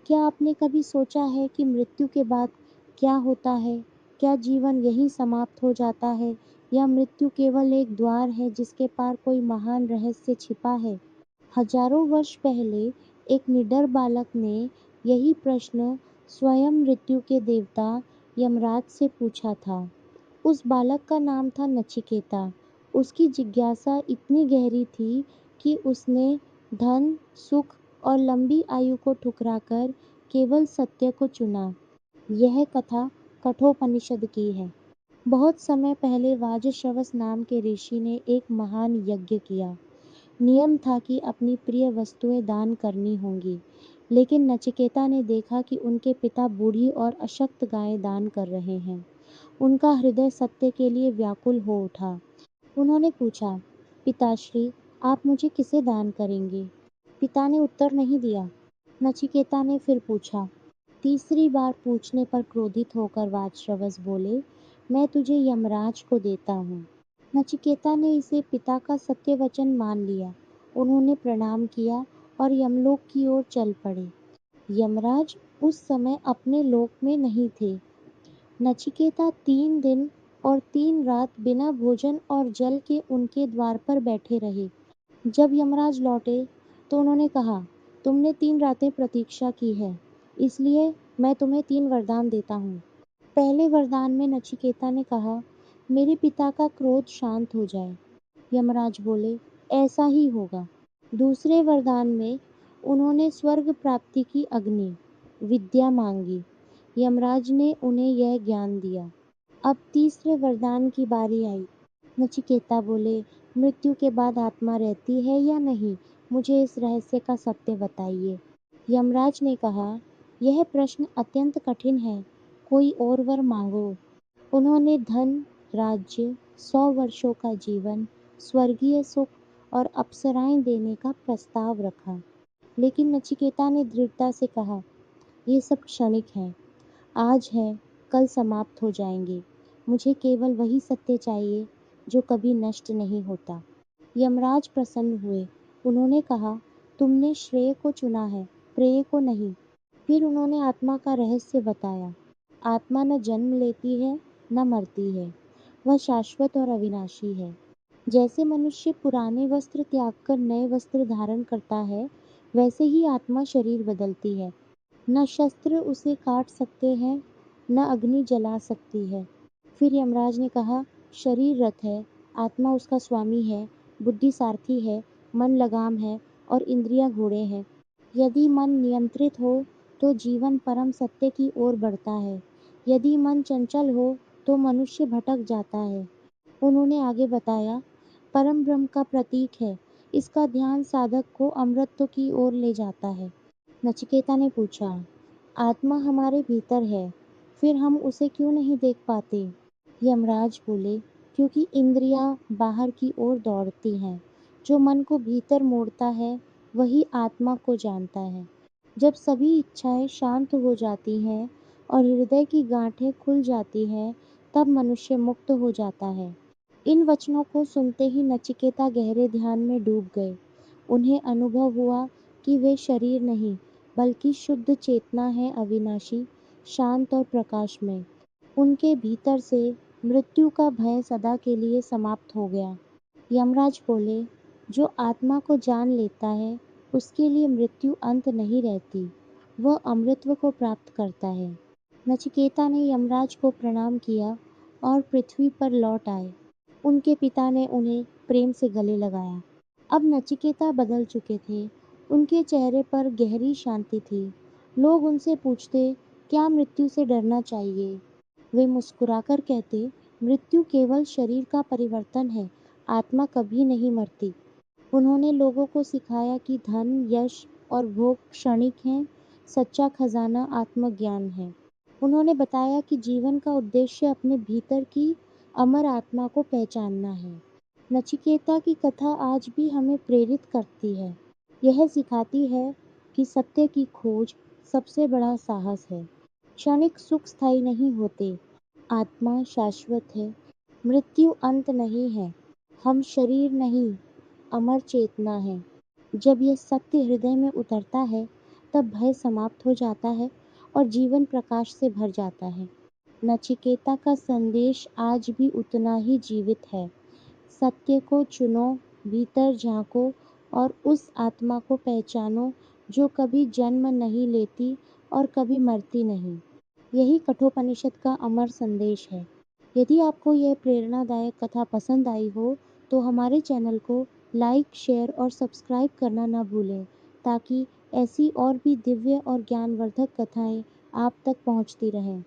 क्या आपने कभी सोचा है कि मृत्यु के बाद क्या होता है? क्या जीवन यहीं समाप्त हो जाता है या मृत्यु केवल एक द्वार है जिसके पार कोई महान रहस्य छिपा है? हजारों वर्ष पहले एक निडर बालक ने यही प्रश्न स्वयं मृत्यु के देवता यमराज से पूछा था। उस बालक का नाम था नचिकेता। उसकी जिज्ञासा इतनी गहरी थी कि उसने धन, सुख और लंबी आयु को ठुकराकर केवल सत्य को चुना। यह कथा कठोपनिषद की है। बहुत समय पहले वाजश्रवस नाम के ऋषि ने एक महान यज्ञ किया। नियम था कि अपनी प्रिय वस्तुएं दान करनी होंगी, लेकिन नचिकेता ने देखा कि उनके पिता बूढ़ी और अशक्त गायें दान कर रहे हैं। उनका हृदय सत्य के लिए व्याकुल हो उठा। उन्होंने पूछा, पिताश्री, आप मुझे किसे दान करेंगे? पिता ने उत्तर नहीं दिया। नचिकेता ने फिर पूछा। तीसरी बार पूछने पर क्रोधित होकर वाजश्रवस बोले, मैं तुझे यमराज को देता हूँ। नचिकेता ने इसे पिता का सत्य वचन मान लिया। उन्होंने प्रणाम किया और यमलोक की ओर चल पड़े। यमराज उस समय अपने लोक में नहीं थे। नचिकेता 3 दिन और 3 रात बिना भोजन और जल के उनके द्वार पर बैठे रहे। जब यमराज लौटे तो उन्होंने कहा, तुमने 3 रातें प्रतीक्षा की है, इसलिए मैं तुम्हें 3 वरदान देता हूँ। पहले वरदान में नचिकेता ने कहा, मेरे पिता का क्रोध शांत हो जाए। यमराज बोले, ऐसा ही होगा। दूसरे वरदान में उन्होंने स्वर्ग प्राप्ति की अग्नि, विद्या मांगी। यमराज ने उन्हें यह ज्ञान दिया। अब तीसरे वरदान की बारी आई। नचिकेता बोले, मृत्यु के बाद आत्मा रहती है या नहीं? मुझे इस रहस्य का सत्य बताइए। यमराज ने कहा, यह प्रश्न अत्यंत कठिन है, कोई और वर मांगो। उन्होंने धन, राज्य, 100 वर्षों का जीवन, स्वर्गीय सुख और अप्सराएं देने का प्रस्ताव रखा। लेकिन नचिकेता ने दृढ़ता से कहा, ये सब क्षणिक है, आज है, कल समाप्त हो जाएंगे। मुझे केवल वही सत्य चाहिए जो कभी नष्ट नहीं होता। यमराज प्रसन्न हुए। उन्होंने कहा, तुमने श्रेय को चुना है, प्रेय को नहीं। फिर उन्होंने आत्मा का रहस्य बताया। आत्मा न जन्म लेती है न मरती है, वह शाश्वत और अविनाशी है। जैसे मनुष्य पुराने वस्त्र त्याग कर नए वस्त्र धारण करता है, वैसे ही आत्मा शरीर बदलती है। न शस्त्र उसे काट सकते हैं, न अग्नि जला सकती है। फिर यमराज ने कहा, शरीर रथ है, आत्मा उसका स्वामी है, बुद्धि सारथी है, मन लगाम है और इंद्रियां घोड़े हैं। यदि मन नियंत्रित हो तो जीवन परम सत्य की ओर बढ़ता है। यदि मन चंचल हो तो मनुष्य भटक जाता है। उन्होंने आगे बताया, परम ब्रह्म का प्रतीक है, इसका ध्यान साधक को अमृतत्व की ओर ले जाता है। नचिकेता ने पूछा, आत्मा हमारे भीतर है, फिर हम उसे क्यों नहीं देख पाते? यमराज बोले, क्योंकि इंद्रियां बाहर की ओर दौड़ती हैं। जो मन को भीतर मोड़ता है वही आत्मा को जानता है। जब सभी इच्छाएं शांत हो जाती हैं और हृदय की गांठें खुल जाती हैं, तब मनुष्य मुक्त हो जाता है। इन वचनों को सुनते ही नचिकेता गहरे ध्यान में डूब गए। उन्हें अनुभव हुआ कि वे शरीर नहीं, बल्कि शुद्ध चेतना है, अविनाशी, शांत और प्रकाशमय। उनके भीतर से मृत्यु का भय सदा के लिए समाप्त हो गया। यमराज बोले, जो आत्मा को जान लेता है उसके लिए मृत्यु अंत नहीं रहती, वह अमृतत्व को प्राप्त करता है। नचिकेता ने यमराज को प्रणाम किया और पृथ्वी पर लौट आए। उनके पिता ने उन्हें प्रेम से गले लगाया। अब नचिकेता बदल चुके थे। उनके चेहरे पर गहरी शांति थी। लोग उनसे पूछते, क्या मृत्यु से डरना चाहिए? वे मुस्कुराकर कहते, मृत्यु केवल शरीर का परिवर्तन है, आत्मा कभी नहीं मरती। उन्होंने लोगों को सिखाया कि धन, यश और भोग क्षणिक हैं, सच्चा खजाना आत्मज्ञान है। उन्होंने बताया कि जीवन का उद्देश्य अपने भीतर की अमर आत्मा को पहचानना है। नचिकेता की कथा आज भी हमें प्रेरित करती है। यह सिखाती है कि सत्य की खोज सबसे बड़ा साहस है। क्षणिक सुख स्थायी नहीं होते, आत्मा शाश्वत है, मृत्यु अंत नहीं है, हम शरीर नहीं, अमर चेतना है। जब यह सत्य हृदय में उतरता है तब भय समाप्त हो जाता है और जीवन प्रकाश से भर जाता है। नचिकेता का संदेश आज भी उतना ही जीवित है। सत्य को चुनो, भीतर झाँको और उस आत्मा को पहचानो जो कभी जन्म नहीं लेती और कभी मरती नहीं। यही कठोपनिषद का अमर संदेश है। यदि आपको यह प्रेरणादायक कथा पसंद आई हो तो हमारे चैनल को लाइक, शेयर और सब्सक्राइब करना न भूलें, ताकि ऐसी और भी दिव्य और ज्ञानवर्धक कथाएं आप तक पहुंचती रहें।